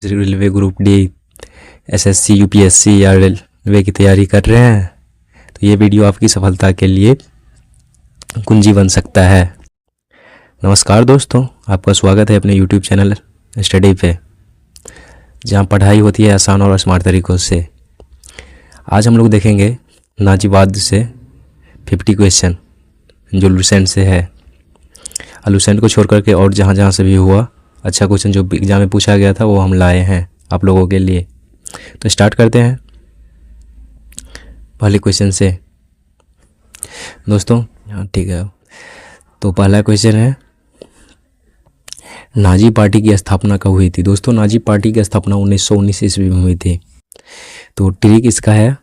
Railway group D, SSC, UPSC या railway की तैयारी कर रहे हैं तो ये वीडियो आपकी सफलता के लिए कुंजी बन सकता है। नमस्कार दोस्तों, आपका स्वागत है अपने यूट्यूब चैनल स्टडी पे, जहाँ पढ़ाई होती है आसान और स्मार्ट तरीक़ों से। आज हम लोग देखेंगे नाजीवाद से 50 क्वेश्चन जो लूसेंट से है। लूसेंट को छोड़ करके और जहाँ जहाँ से भी हुआ अच्छा क्वेश्चन जो एग्जाम में पूछा गया था वो हम लाए हैं आप लोगों के लिए। तो स्टार्ट करते हैं पहले क्वेश्चन से दोस्तों। ठीक है, तो पहला क्वेश्चन है, नाजी पार्टी की स्थापना कब हुई थी? दोस्तों, नाजी पार्टी की स्थापना 1919 ईस्वी में हुई थी। तो ट्रिक इसका है,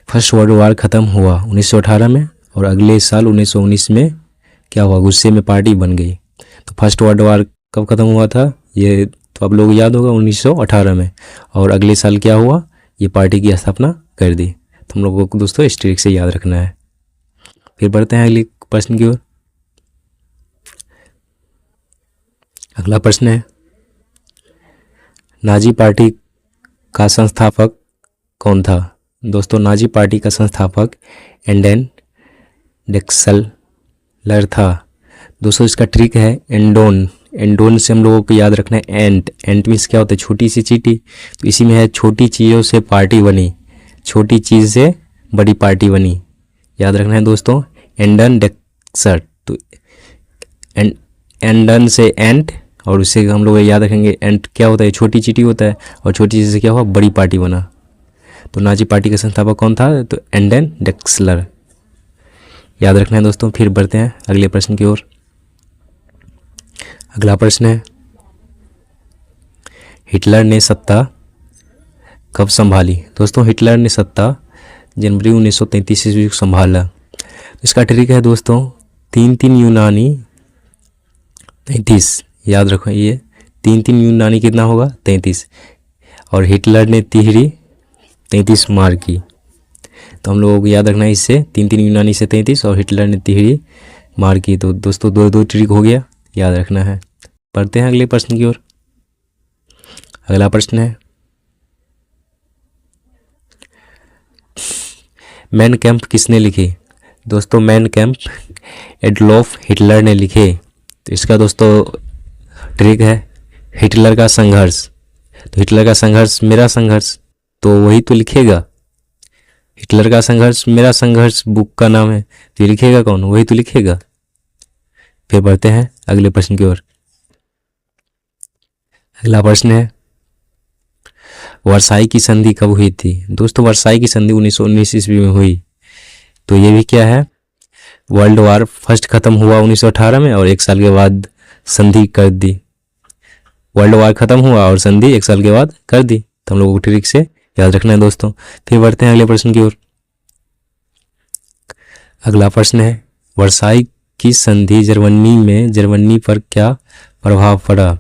फर्स्ट वर्ल्ड वार ख़त्म हुआ 1918 में और अगले साल 1919 में क्या हुआ, गुस्से में पार्टी बन गई। तो फर्स्ट वर्ल्ड वार कब ख़त्म हुआ था ये तो आप लोग याद होगा 1918 में, और अगले साल क्या हुआ, ये पार्टी की स्थापना कर दी। तो हम लोगों को दोस्तों इस ट्रिक से याद रखना है। फिर बढ़ते हैं अगले प्रश्न की ओर। अगला प्रश्न है, नाजी पार्टी का संस्थापक कौन था? दोस्तों, नाजी पार्टी का संस्थापक एंडन डेक्सलर था। दोस्तों, इसका ट्रिक है एंडोन। एंडोन से हम लोगों को याद रखना है एंट। एंट मीन्स क्या होता है, छोटी सी चींटी। तो इसी में है छोटी चीज़ों से पार्टी बनी, छोटी चीज़ से बड़ी पार्टी बनी। याद रखना है दोस्तों, एंडन डेक्सलर। तो एंडन से एंट, और उससे हम लोग याद रखेंगे एंट क्या होता है, छोटी चींटी होता है, और छोटी चीज़ से क्या हुआ, बड़ी पार्टी बना। तो नाजी पार्टी का संस्थापक कौन था? तो एंडन डेक्सलर। याद रखना है दोस्तों। फिर बढ़ते हैं अगले प्रश्न की ओर। अगला प्रश्न है, हिटलर ने सत्ता कब संभाली? दोस्तों, हिटलर ने सत्ता जनवरी 1933 ईस्वी को संभाला। तो इसका ट्रिक है दोस्तों, 3 यूनानी 33। याद रखो, ये 3 यूनानी कितना होगा, 33, और हिटलर ने तिहरी 33 मार की। तो हम लोगों को याद रखना है इससे 3 यूनानी से 33 और हिटलर ने तिहरी मार की। तो दोस्तों दो ट्रिक हो गया, याद रखना है। पढ़ते हैं अगले प्रश्न की ओर। अगला प्रश्न है, मैन कैंप किसने लिखी? दोस्तों, मैन कैंप एडोल्फ हिटलर ने लिखे। तो इसका दोस्तों ट्रिक है हिटलर का संघर्ष। तो हिटलर का संघर्ष मेरा संघर्ष, तो वही तो लिखेगा। हिटलर का संघर्ष मेरा संघर्ष बुक का नाम है, तो ये लिखेगा कौन, वही तो लिखेगा। फिर बढ़ते हैं अगले प्रश्न की ओर। अगला प्रश्न है, वर्साई की संधि कब हुई थी? दोस्तों, वर्साई की संधि 1919 ईस्वी में हुई। तो ये भी क्या है, वर्ल्ड वार फर्स्ट खत्म हुआ 1918 में और एक साल के बाद संधि कर दी। वर्ल्ड वार खत्म हुआ और संधि एक साल के बाद कर दी। तो हम लोगों को ट्रिक से याद रखना है दोस्तों। फिर बढ़ते हैं अगले प्रश्न की ओर। अगला प्रश्न है, वर्साई की संधि जर्मनी पर क्या प्रभाव पड़ा?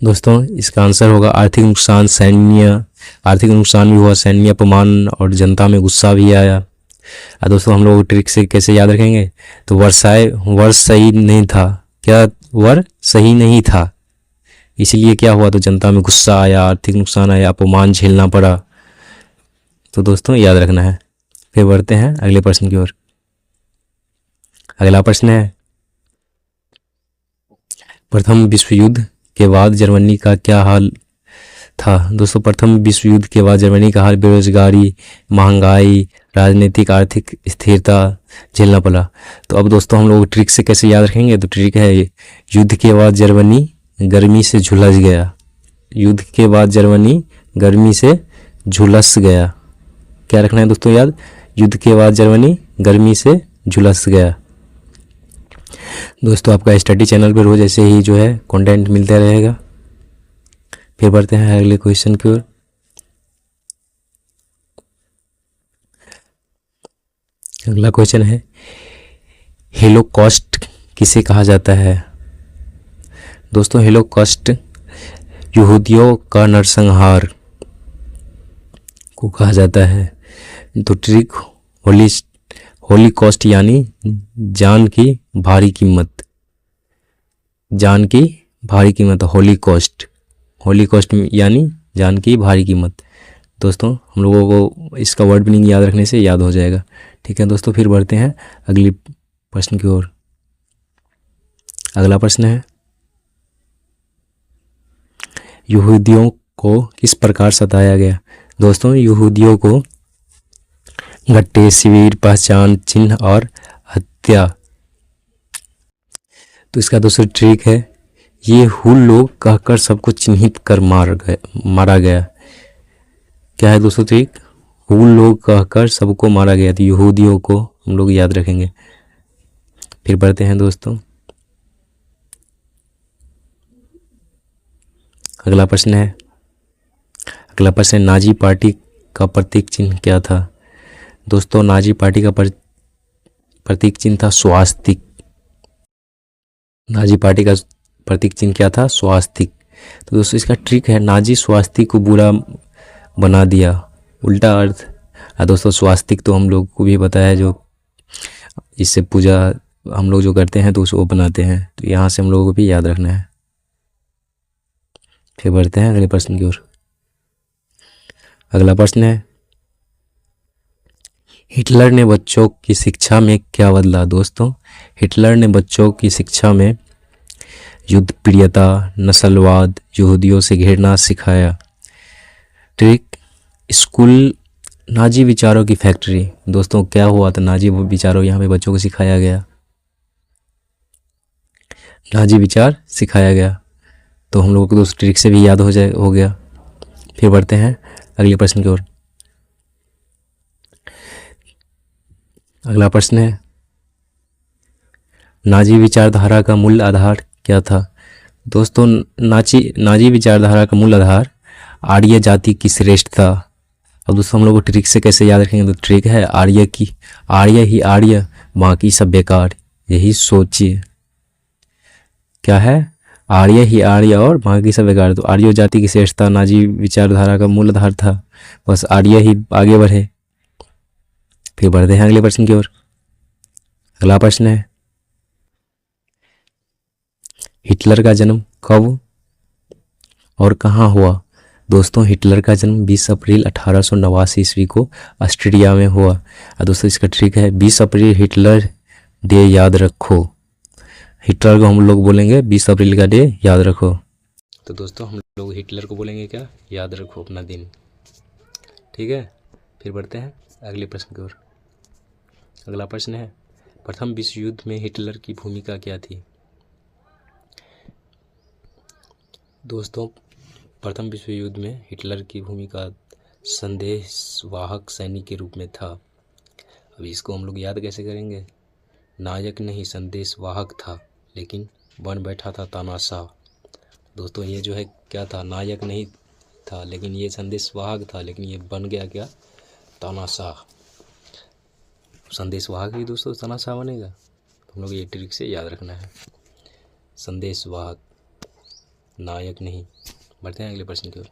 दोस्तों, इसका आंसर होगा आर्थिक नुकसान। आर्थिक नुकसान भी हुआ, सैन्य अपमान, और जनता में गुस्सा भी आया। दोस्तों, हम लोग ट्रिक से कैसे याद रखेंगे, तो वर्ष सही नहीं था। क्या वर्ष सही नहीं था, इसलिए क्या हुआ, तो जनता में गुस्सा आया, आर्थिक नुकसान आया, अपमान झेलना पड़ा। तो दोस्तों याद रखना है। फिर बढ़ते हैं अगले प्रश्न की ओर। अगला प्रश्न है, प्रथम विश्व युद्ध के बाद जर्मनी का क्या हाल था? दोस्तों, प्रथम विश्व युद्ध के बाद जर्मनी का हाल बेरोजगारी, महंगाई, राजनीतिक आर्थिक स्थिरता झेलना पड़ा। तो अब दोस्तों हम लोग ट्रिक से कैसे याद रखेंगे, तो ट्रिक है युद्ध के बाद जर्मनी गर्मी से झुलस गया। युद्ध के बाद जर्मनी गर्मी से झुलस गया। क्या रखना है दोस्तों याद, युद्ध के बाद जर्मनी गर्मी से झुलस गया। दोस्तों, आपका स्टडी चैनल पर रोज ऐसे ही जो है कंटेंट मिलता रहेगा। फिर बढ़ते हैं अगले क्वेश्चन की ओर। अगला क्वेश्चन है, होलोकॉस्ट किसे कहा जाता है? दोस्तों, होलोकॉस्ट यहूदियों का नरसंहार को कहा जाता है। तो ट्रिक होलीकॉस्ट यानी जान की भारी कीमत। जान की भारी कीमत, होलीकॉस्ट। होलीकॉस्ट यानी जान की भारी कीमत। दोस्तों हम लोगों को इसका वर्ड मीनिंग याद रखने से याद हो जाएगा। ठीक है दोस्तों, फिर बढ़ते हैं अगली प्रश्न की ओर। अगला प्रश्न है, यहूदियों को किस प्रकार सताया गया। दोस्तों यहूदियों को घट्टे, शिविर, पहचान चिन्ह और हत्या। तो इसका दोस्तों ट्रिक है, ये हुल लोग कहकर सबको चिन्हित कर मारा गया। क्या है दोस्तों ट्रिक? हुल लोग कहकर सबको मारा गया। तो यहूदियों को हम लोग याद रखेंगे। फिर बढ़ते हैं दोस्तों, अगला प्रश्न है, नाजी पार्टी का प्रतीक चिन्ह क्या था। दोस्तों नाजी पार्टी का प्रतीक चिन्ह था स्वास्तिक। नाजी पार्टी का प्रतीक चिन्ह क्या था? स्वास्तिक। तो दोस्तों इसका ट्रिक है, नाजी स्वास्तिक को बुरा बना दिया, उल्टा अर्थ। दोस्तों स्वास्तिक तो हम लोग को भी पता है, जो इससे पूजा हम लोग जो करते हैं तो उसको बनाते हैं। तो यहाँ से हम लोगों को भी याद रखना है। फिर बढ़ते हैं अगले प्रश्न की ओर। अगला प्रश्न है, हिटलर ने बच्चों की शिक्षा में क्या बदला। दोस्तों हिटलर ने बच्चों की शिक्षा में युद्ध प्रियता, नस्लवाद, यहूदियों से घृणा सिखाया। ट्रिक, स्कूल नाजी विचारों की फैक्ट्री। दोस्तों क्या हुआ था? नाजी विचारों यहाँ पे बच्चों को सिखाया गया, नाजी विचार सिखाया गया। तो हम लोगों को दोस्त ट्रिक से भी याद हो गया। फिर बढ़ते हैं अगले प्रश्न की ओर। अगला प्रश्न है, नाजी विचारधारा का मूल आधार क्या था। दोस्तों नाजी विचारधारा का मूल आधार आर्य जाति की श्रेष्ठता। अब दोस्तों हम लोग को ट्रिक से कैसे याद रखेंगे? तो ट्रिक है, आर्य ही आर्य, बाकी सब बेकार। यही सोचिए, क्या है? आर्य ही आर्य और बाकी सब बेकार। तो आर्य जाति की श्रेष्ठता नाजी विचारधारा का मूल आधार था। बस आर्य ही आगे बढ़े। फिर बढ़ते हैं अगले प्रश्न की ओर। अगला प्रश्न है, हिटलर का जन्म कब और कहाँ हुआ। दोस्तों हिटलर का जन्म 20 अप्रैल 1889 ईस्वी को ऑस्ट्रिया में हुआ। और दोस्तों इसका ट्रिक है, 20 अप्रैल हिटलर डे याद रखो। हिटलर को हम लोग बोलेंगे 20 अप्रैल का डे याद रखो। तो दोस्तों हम लोग हिटलर को बोलेंगे क्या? याद रखो अपना दिन। ठीक है, फिर बढ़ते हैं अगले प्रश्न की ओर। अगला प्रश्न है, प्रथम विश्व युद्ध में हिटलर की भूमिका क्या थी। दोस्तों प्रथम विश्व युद्ध में हिटलर की भूमिका संदेशवाहक सैनिक के रूप में था। अब इसको हम लोग याद कैसे करेंगे? नायक नहीं संदेशवाहक था, लेकिन बन बैठा था तानाशाह। दोस्तों ये जो है क्या था? नायक नहीं था, लेकिन ये संदेशवाहक था, लेकिन ये बन गया क्या? तानाशाह। संदेशवाहक ही दोस्तों तानाशाह बनेगा। तो हम लोग ये ट्रिक से याद रखना है, संदेशवाहक, नायक नहीं। बढ़ते हैं अगले प्रश्न की ओर।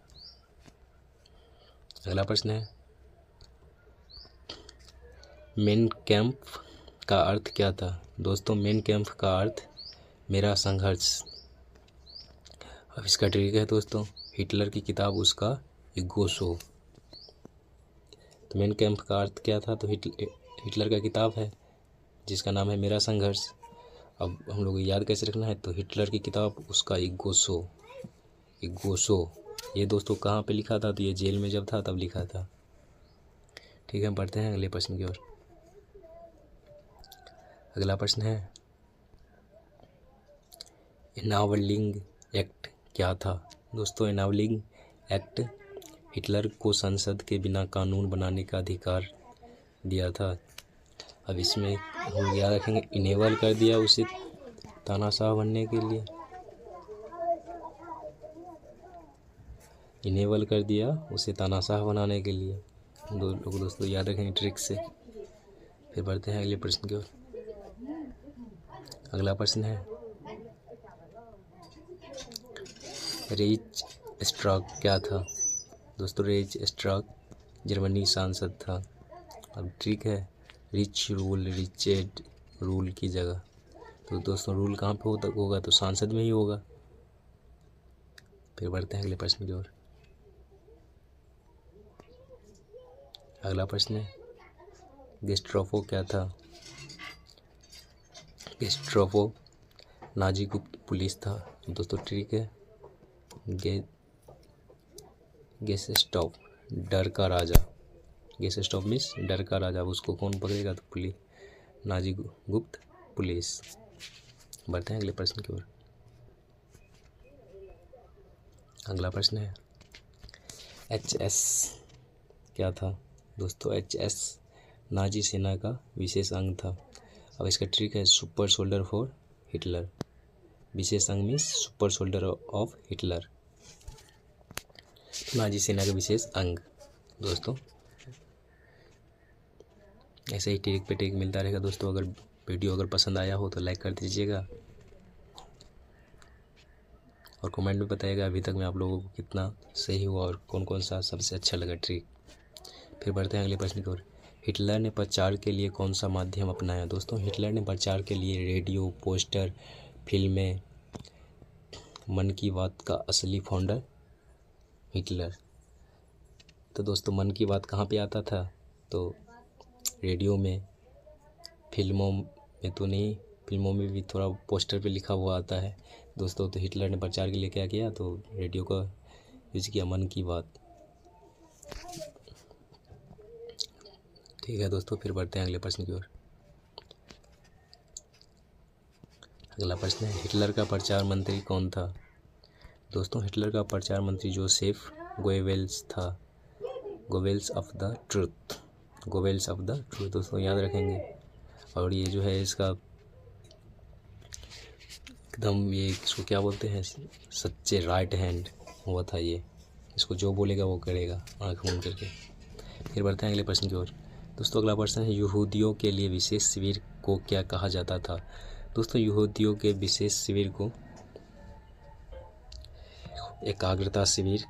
अगला प्रश्न है, मेन कैंप का अर्थ क्या था। दोस्तों मेन कैंप का अर्थ मेरा संघर्ष। अब इसका ट्रिक है दोस्तों, हिटलर की किताब उसका इगोशो। तो मेन कैंप का अर्थ क्या था? तो हिटलर का किताब है जिसका नाम है मेरा संघर्ष। अब हम लोग याद कैसे रखना है? तो हिटलर की किताब उसका इगोशो। ये दोस्तों कहाँ पे लिखा था? तो ये जेल में जब था तब लिखा था। ठीक है, बढ़ते हैं अगले प्रश्न की ओर। अगला प्रश्न है, एनावलिंग एक्ट क्या था। दोस्तों एनावलिंग एक्ट हिटलर को संसद के बिना कानून बनाने का अधिकार दिया था। अब इसमें हम याद रखेंगे, इनेबल कर दिया उसे तानाशाह बनने के लिए, इनेबल कर दिया उसे तानाशाह बनाने के लिए। दोस्तों याद रखेंगे ट्रिक से। फिर बढ़ते हैं अगले प्रश्न की ओर। अगला प्रश्न है, रेच स्ट्राक क्या था। दोस्तों रेच स्ट्राक जर्मनी सांसद था। अब ट्रिक है, रिच रूल रिचेड रूल की जगह। तो दोस्तों रूल कहाँ पे होगा? तो सांसद में ही होगा। फिर बढ़ते हैं अगले प्रश्न की ओर। अगला प्रश्न है गेस्टापो क्या था? गेस्टापो नाजी गुप्त पुलिस था। दोस्तों ट्रिक है, गेस्टाप डर का राजा, गेस्टाप मीन्स डर का राजा। उसको कौन पकड़ेगा? तो पुलिस, नाजी गुप्त पुलिस। बढ़ते हैं अगले प्रश्न की ओर। अगला प्रश्न है HS क्या था? दोस्तों HS नाजी सेना का विशेष अंग था। अब इसका ट्रिक है सुपर सोल्डर फॉर हिटलर। विशेष अंग means super soldier of Hitler, Nazi सेना का विशेष अंग। दोस्तों ऐसे ही ट्रिक पे ट्रिक मिलता रहेगा दोस्तों। अगर वीडियो पसंद आया हो तो लाइक कर दीजिएगा और कमेंट में बताइएगा अभी तक मैं आप लोगों को कितना सही हुआ और कौन कौन सा सबसे अच्छा लगा ट्रिक। फिर बढ़ते हैं अगले प्रश्न की ओर। हिटलर ने प्रचार के लिए कौन सा माध्यम अपनाया? दोस्तों हिटलर ने प्रचार के लिए रेडियो, पोस्टर, फिल्में, मन की बात का असली फाउंडर हिटलर। तो दोस्तों मन की बात कहाँ पे आता था? तो रेडियो में, फिल्मों में तो नहीं, फिल्मों में भी थोड़ा पोस्टर पे लिखा हुआ आता है दोस्तों। तो हिटलर ने प्रचार के लिए क्या किया? तो रेडियो का यूज किया, मन की बात। ठीक है दोस्तों, फिर बढ़ते हैं अगले प्रश्न की ओर। अगला प्रश्न है हिटलर का प्रचार मंत्री कौन था? दोस्तों हिटलर का प्रचार मंत्री जोसेफ गोएबेल्स था। Goebbels of the truth, Goebbels of the truth दोस्तों याद रखेंगे। और ये जो है इसका एकदम, ये इसको क्या बोलते हैं, सच्चे राइट हैंड हुआ था ये। इसको जो बोलेगा वो करेगा आँख मूंद करके। फिर बढ़ते हैं अगले प्रश्न की ओर। दोस्तों अगला प्रश्न है यहूदियों के लिए विशेष शिविर को क्या कहा जाता था? दोस्तों यहूदियों के विशेष शिविर को एकाग्रता शिविर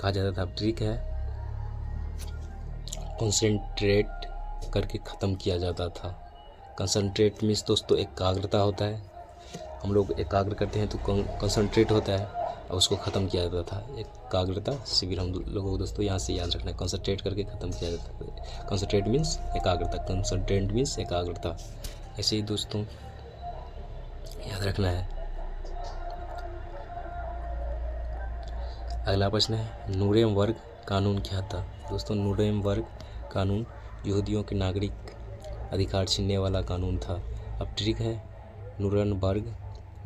कहा जाता था। ट्रिक है कंसंट्रेट करके ख़त्म किया जाता था। कंसंट्रेट मीन्स दोस्तों एकाग्रता होता है, हम लोग एकाग्र करते हैं तो कंसंट्रेट होता है और उसको ख़त्म किया जाता था। एकाग्रता शिविर हम लोगों को दोस्तों यहाँ से याद रखना है, कंसंट्रेट करके ख़त्म किया जाता है। कंसंट्रेट मीन्स एकाग्रता, कंसंट्रेट मीन्स एकाग्रता। ऐसे ही दोस्तों याद रखना है। अगला प्रश्न है नुरेमबर्ग कानून क्या था? दोस्तों नुरेमबर्ग कानून यहूदियों के नागरिक अधिकार छीनने वाला कानून था। अब ट्रिक है नुरेमबर्ग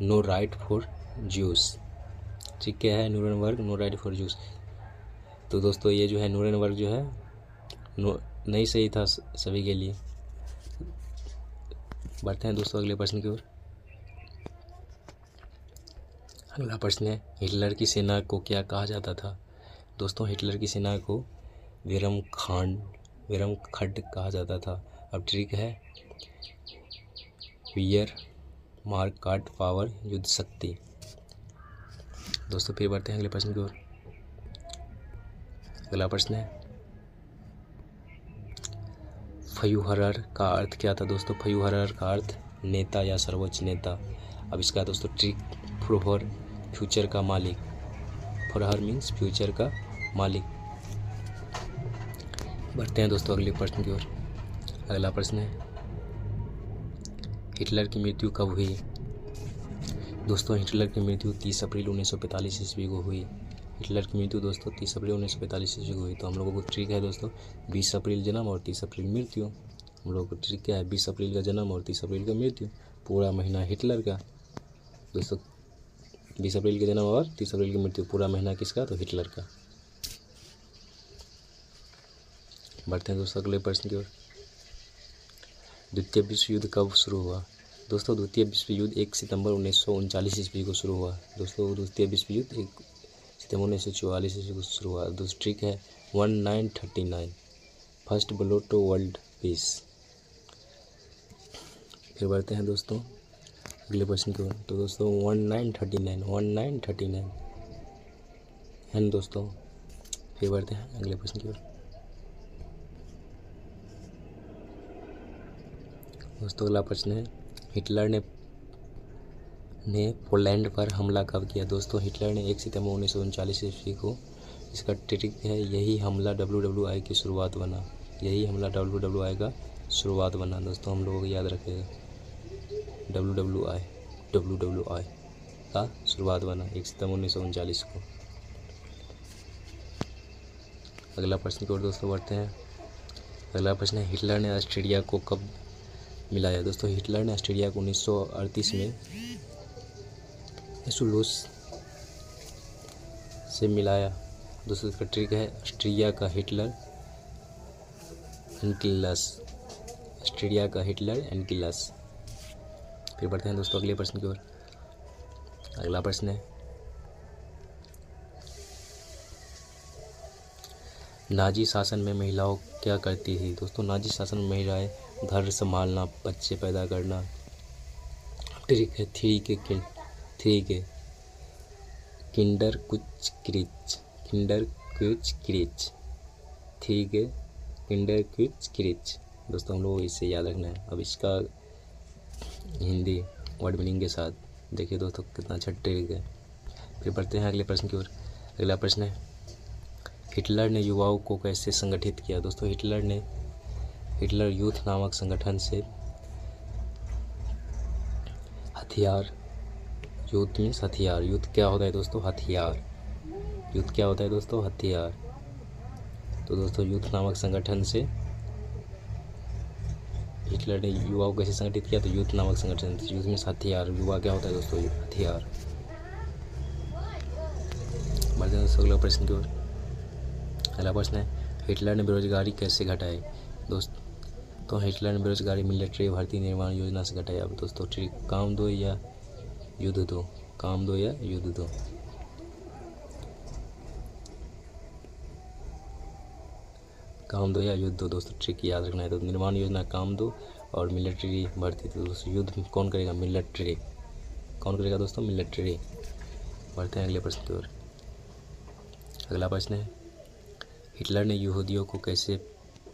नो राइट फॉर ज्यूस। ठीक क्या है? नुरेमबर्ग नो राइट फॉर ज्यूस। तो दोस्तों ये जो है नुरेमबर्ग जो है नहीं सही था सभी के लिए। बढ़ते हैं दोस्तों अगले प्रश्न की ओर। अगला प्रश्न है हिटलर की सेना को क्या कहा जाता था? दोस्तों हिटलर की सेना को वेरमखंड कहा जाता था। अब ट्रिक है वियर मार्क कार्ड पावर युद्ध शक्ति। दोस्तों फिर बढ़ते हैं अगले प्रश्न की ओर। अगला प्रश्न है फ्यूहरर का अर्थ क्या था? दोस्तों फ्यूहरर का अर्थ नेता या सर्वोच्च नेता। अब इसका दोस्तों ट्रिक फ्यूहर फ्यूचर का मालिक, फ्यूहरर मीन्स फ्यूचर का मालिक। बढ़ते हैं दोस्तों अगले प्रश्न की ओर। अगला प्रश्न है हिटलर की मृत्यु कब हुई? दोस्तों हिटलर की मृत्यु 30 अप्रैल 1945 ईस्वी को हुई। हिटलर की मृत्यु दोस्तों 30 अप्रैल 1945 ईस्वी को हुई। तो हम लोगों को ट्रिक है दोस्तों 20 अप्रैल जन्म और 30 अप्रैल मृत्यु। हम लोगों को ट्रिक क्या है? 20 अप्रैल का जन्म और 30 अप्रैल का मृत्यु। पूरा महीना हिटलर का दोस्तों, 20 अप्रैल का जन्म और 30 अप्रैल की मृत्यु। पूरा महीना किसका? तो हिटलर का। बढ़ते हैं दोस्तों अगले प्रश्न की ओर। द्वितीय विश्व युद्ध कब शुरू हुआ? दोस्तों द्वितीय विश्व युद्ध 1 सितंबर 1939 ईस्वी को शुरू हुआ। दोस्तों द्वितीय विश्व युद्ध 1 सितंबर 1944 ईस्वी को शुरू हुआ। दोस्तों ट्रिक है 1939 first blow to world peace. फिर बढ़ते हैं दोस्तों अगले प्रश्न की ओर। तो दोस्तों 1939 है ना दोस्तों। फिर बढ़ते हैं अगले प्रश्न की ओर। दोस्तों अगला प्रश्न है हिटलर ने ने पोलैंड पर हमला कब किया? दोस्तों हिटलर ने 1 सितंबर 1939 ईस्वी को। इसका ट्रिक है, यही हमला WWI की शुरुआत बना। यही हमला WWI का शुरुआत बना। दोस्तों हम लोगों को याद रखेगा, WWI का शुरुआत बना 1 सितंबर 1939 को। अगला प्रश्न की ओर दोस्तों बढ़ते हैं। अगला प्रश्न है, हिटलर ने ऑस्ट्रेलिया को कब मिलाया? दोस्तों हिटलर ने ऑस्ट्रेलिया को 1938 में एसुलूस से मिलाया। दोस्तों इसका ट्रिक है, ऑस्ट्रिया का हिटलर एनकिलस। ऑस्ट्रिया का हिटलर एनकिलस। फिर बढ़ते हैं दोस्तों अगले प्रश्न की ओर। अगला प्रश्न है, नाजी शासन में महिलाओं क्या करती थी? दोस्तों नाजी शासन में महिलाएं घर संभालना, बच्चे पैदा करना। ट्रिक है, थ्री के किंडर कुछ क्रिच। किंडर कुछ क्रिच। थ्री के किंडर कुछ क्रिच। दोस्तों हम लोगों को इसे याद रखना है। अब इसका हिंदी वर्ड मीनिंग के साथ देखिए दोस्तों कितना अच्छा ट्रिक है। फिर बढ़ते हैं अगले प्रश्न की ओर। अगला प्रश्न है, हिटलर ने युवाओं को कैसे संगठित किया? दोस्तों हिटलर यूथ नामक संगठन से हथियार। यूथ मीन्स हथियार। यूथ क्या होता है दोस्तों? हथियार। यूथ क्या होता है दोस्तों? हथियार। तो दोस्तों यूथ नामक संगठन से हिटलर ने युवाओं को कैसे संगठित किया? तो यूथ नामक संगठन से। यूथ मीन्स हथियार। युवा क्या होता है दोस्तों? हथियार। बढ़ते हैं दोस्तों अगला प्रश्न की ओर। अगला प्रश्न है, हिटलर ने बेरोजगारी कैसे घटाई? तो हिटलर ने बेरोजगारी मिलिट्री भर्ती निर्माण योजना से घटाई। अब दोस्तों ट्रिक, काम दो या युद्ध दो। काम दो या युद्ध दो। काम दो या युद्ध दो। दोस्तों ट्रिक याद रखना है। तो निर्माण योजना काम दो और मिलिट्री भर्ती। तो दोस्तों युद्ध कौन करेगा? मिलिट्री। कौन करेगा दोस्तों? मिलिट्री। बढ़ते हैं अगले प्रश्न की ओर। अगला प्रश्न है, हिटलर ने यहूदियों को कैसे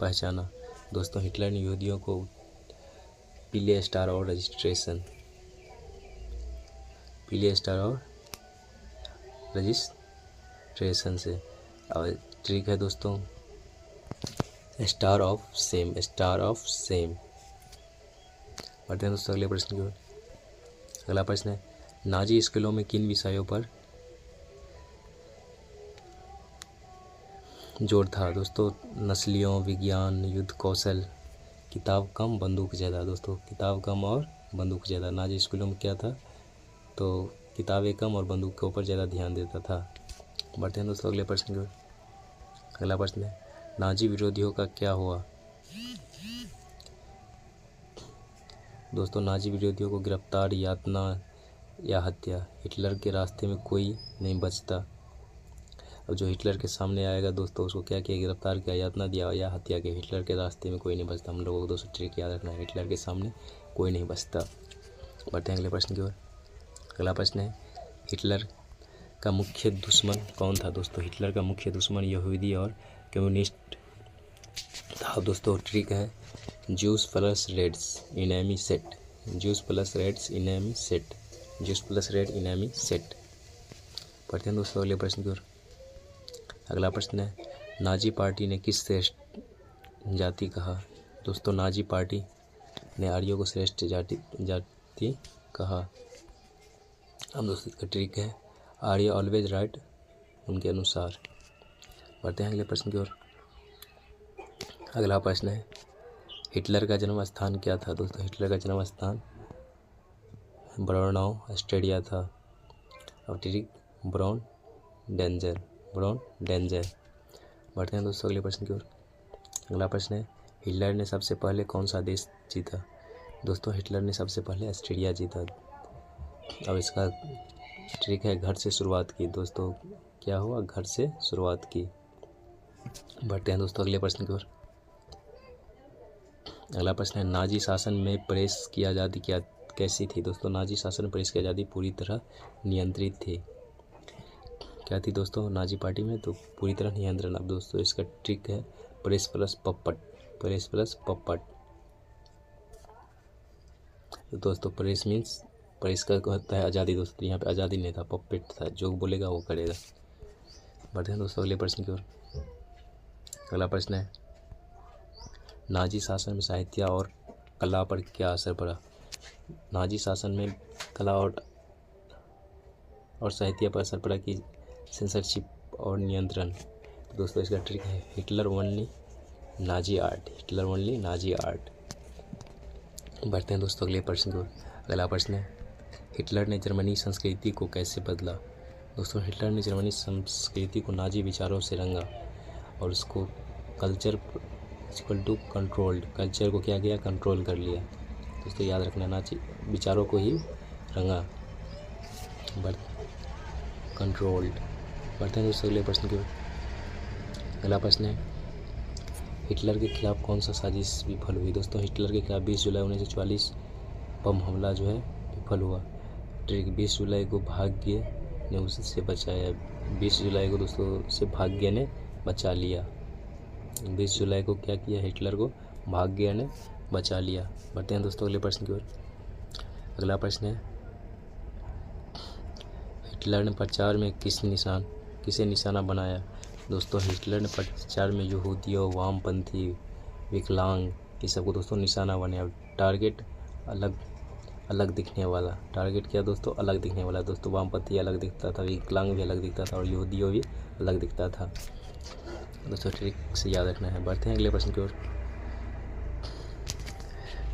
पहचाना? दोस्तों हिटलर ने यहूदियों को पीले स्टार और रजिस्ट्रेशन से। और ट्रिक है दोस्तों, स्टार ऑफ सेम। बढ़ते हैं दोस्तों अगले प्रश्न की ओर। अगला प्रश्न है, नाजी स्कूलों में किन विषयों पर जोर था? दोस्तों नस्लियों, विज्ञान, युद्ध कौशल। किताब कम बंदूक ज़्यादा। दोस्तों किताब कम और बंदूक ज़्यादा। नाजी स्कूलों में क्या था? तो किताबें कम और बंदूक के ऊपर ज़्यादा ध्यान देता था। बढ़ते हैं दोस्तों अगले प्रश्न की ओर। अगला प्रश्न है, नाजी विरोधियों का क्या हुआ? दोस्तों नाजी विरोधियों को गिरफ्तार, यातना या हत्या। हिटलर के रास्ते में कोई नहीं बचता। अब जो हिटलर के सामने आएगा दोस्तों उसको क्या किया? गिरफ्तार किया, यातना दिया या हत्या की। हिटलर के रास्ते में कोई नहीं बचता। हम लोगों को दोस्तों ट्रिक याद रखना है, हिटलर के सामने कोई नहीं बचता। बढ़ते हैं अगले प्रश्न की ओर। अगला प्रश्न है, हिटलर का मुख्य दुश्मन कौन था? दोस्तों हिटलर का मुख्य दुश्मन यहूदी और कम्युनिस्ट था। दोस्तों ट्रिक है, Jews plus reds enemy set. Jews plus red enemy set. पढ़ते हैं दोस्तों अगले प्रश्न की ओर। अगला प्रश्न है, नाजी पार्टी ने किस श्रेष्ठ जाति कहा? दोस्तों नाजी पार्टी ने आर्यों को श्रेष्ठ जाति कहा। अब दोस्तों इसका ट्रिक है, आर्य ऑलवेज राइट उनके अनुसार। बढ़ते हैं अगले प्रश्न की ओर। अगला प्रश्न है, हिटलर का जन्म स्थान क्या था? दोस्तों हिटलर का जन्म स्थान ब्राउनau ऑस्ट्रेलिया था। और ट्रिक ब्राउन डेंजर। बढ़ते हैं दोस्तों अगले प्रश्न की ओर। अगला प्रश्न है, हिटलर ने सबसे पहले कौन सा देश जीता? दोस्तों हिटलर ने सबसे पहले ऑस्ट्रेलिया जीता। अब इसका ट्रिक है, घर से शुरुआत की। दोस्तों क्या हुआ? घर से शुरुआत की। बढ़ते हैं दोस्तों अगले प्रश्न की ओर। अगला प्रश्न है, नाजी शासन में प्रेस की आज़ादी कैसी थी? दोस्तों नाजी शासन में प्रेस की आज़ादी पूरी तरह नियंत्रित थी। क्या थी दोस्तों नाजी पार्टी में? तो पूरी तरह नियंत्रण। अब दोस्तों इसका ट्रिक है, प्रेस प्लस पप्पट। तो दोस्तों प्रेस मीन्स पर इसका होता है आज़ादी दोस्तों। यहाँ पे आज़ादी नहीं था, पपेट था, जो बोलेगा वो करेगा। बढ़ते हैं दोस्तों अगले प्रश्न की ओर। अगला प्रश्न है, नाजी शासन में साहित्य और कला पर क्या असर पड़ा? नाजी शासन में कला और साहित्य पर असर पड़ा कि सेंसरशिप और नियंत्रण। तो दोस्तों इसका ट्रिक है Hitler only Nazi art, Hitler only Nazi art. बढ़ते हैं दोस्तों अगले प्रश्न को। अगला प्रश्न है, हिटलर ने जर्मनी संस्कृति को कैसे बदला? दोस्तों हिटलर ने जर्मनी संस्कृति को नाजी विचारों से रंगा और उसको culture equal to controlled, culture को क्या किया, कंट्रोल कर लिया। दोस्तों याद रखना, नाजी विचारों को ही रंगा, कंट्रोल्ड। बढ़ते हैं दोस्तों अगले प्रश्न की ओर। अगला प्रश्न है, हिटलर के खिलाफ कौन सा साजिश विफल हुई? दोस्तों हिटलर के खिलाफ 20 जुलाई 1944 बम हमला जो है विफल हुआ। ट्रिक 20 जुलाई को भाग्य ने उससे बचाया। 20 जुलाई को दोस्तों से भाग्य ने बचा लिया। 20 जुलाई को क्या किया, हिटलर को भाग्य ने बचा लिया। बढ़ते हैं दोस्तों अगले प्रश्न की ओर। अगला प्रश्न है, हिटलर ने प्रचार में किसे निशाना बनाया? दोस्तों हिटलर ने प्रचार में यहूदियों, वामपंथी, विकलांग, ये सबको दोस्तों निशाना बनाया। टारगेट अलग दिखने वाला, टारगेट क्या दोस्तों, अलग दिखने वाला। दोस्तों वामपंथी अलग दिखता था, विकलांग भी अलग दिखता था और यहूदियों भी अलग दिखता था। दोस्तों ट्रिक से याद रखना है। बढ़ते हैं अगले प्रश्न की ओर।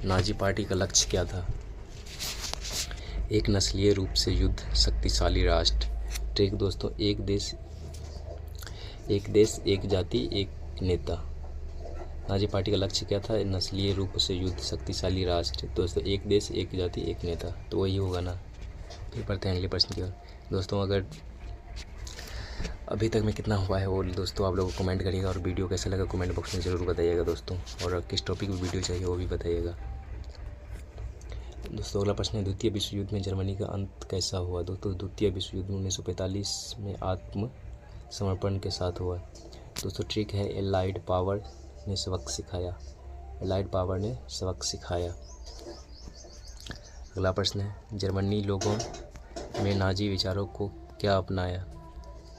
नाजी पार्टी का लक्ष्य क्या था? एक नस्लीय रूप से युद्ध, शक्तिशाली राष्ट्र। ट्रिक दोस्तों एक देश एक जाति एक नेता। नाजी पार्टी का लक्ष्य क्या था? नस्लीय रूप से युद्ध, शक्तिशाली राष्ट्र। दोस्तों एक देश एक जाति एक नेता, तो वही होगा ना। फिर पढ़ते हैं अगले प्रश्न की ओर। दोस्तों अगर अभी तक में कितना हुआ है वो दोस्तों आप लोग कमेंट करिएगा और वीडियो कैसा लगा कमेंट बॉक्स में ज़रूर बताइएगा दोस्तों, और किस टॉपिक में वीडियो चाहिए वो भी बताइएगा दोस्तों। अगला प्रश्न है, द्वितीय विश्व युद्ध में जर्मनी का अंत कैसा हुआ? दोस्तों द्वितीय विश्व युद्ध 1945 में आत्मसमर्पण के साथ हुआ। दोस्तों ट्रिक है एलाइड पावर ने सबक सिखाया, एलाइड पावर ने सबक सिखाया। अगला प्रश्न है, जर्मनी लोगों में नाजी विचारों को क्या अपनाया?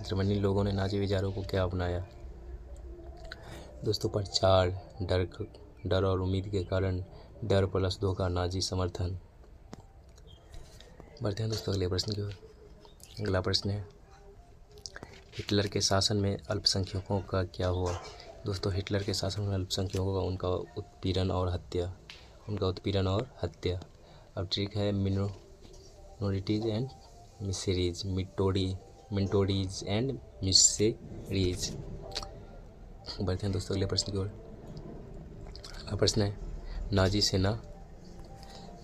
जर्मनी लोगों ने नाजी विचारों को क्या अपनाया? दोस्तों प्रचार, डर और उम्मीद के कारण, डर प्लस धोखा, नाजी समर्थन। बढ़ते हैं दोस्तों अगले प्रश्न की ओर। अगला प्रश्न है, हिटलर के शासन में अल्पसंख्यकों का क्या हुआ? दोस्तों हिटलर के शासन में अल्पसंख्यकों का उनका उत्पीड़न और हत्या। अब ट्रिक है मिनोरिटीज एंड मिसेरीज, मिनटोरीज एंड मिसेरीज। बढ़ते हैं दोस्तों अगले प्रश्न की ओर। अगला प्रश्न है, नाजी सेना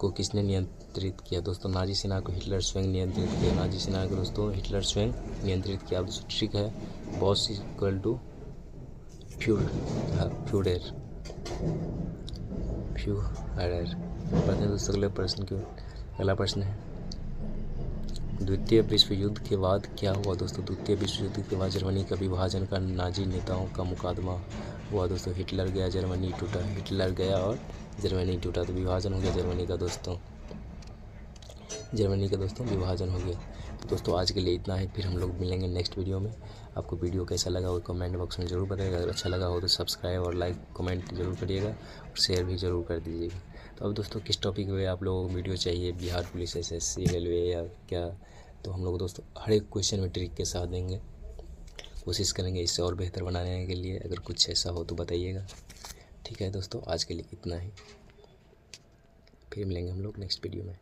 को किसने नियंत्रित किया? दोस्तों नाजी सेना को हिटलर स्वयं नियंत्रित किया। नाजी सेना को दोस्तों हिटलर स्वयं नियंत्रित किया। दोस्तों ट्रिक है बॉस इक्वल टू फ्यूडर। बढ़ते हैं दोस्तों अगले प्रश्न की ओर। अगला प्रश्न है, द्वितीय विश्व युद्ध के बाद क्या हुआ? दोस्तों द्वितीय विश्व युद्ध के बाद जर्मनी का विभाजन का नाजी नेताओं का मुकादमा हुआ। दोस्तों हिटलर गया, जर्मनी टूटा, हिटलर गया और जर्मनी टूटा, तो विभाजन हो गया जर्मनी का दोस्तों, विभाजन हो गया। तो दोस्तों आज के लिए इतना ही, फिर हम लोग मिलेंगे नेक्स्ट वीडियो में। आपको वीडियो कैसा लगा वो कमेंट बॉक्स में ज़रूर बताइएगा। अगर अच्छा लगा हो तो सब्सक्राइब और लाइक कमेंट जरूर करिएगा और शेयर भी ज़रूर कर दीजिएगा। तो अब दोस्तों किस टॉपिक पे आप लोगों को वीडियो चाहिए, बिहार पुलिस, SSC, रेलवे या क्या, तो हम लोग दोस्तों हर एक क्वेश्चन में ट्रिक के साथ देंगे, कोशिश करेंगे इससे और बेहतर बनाने के लिए। अगर कुछ ऐसा हो तो बताइएगा। ठीक है दोस्तों आज के लिए इतना ही, फिर मिलेंगे हम लोग नेक्स्ट वीडियो में।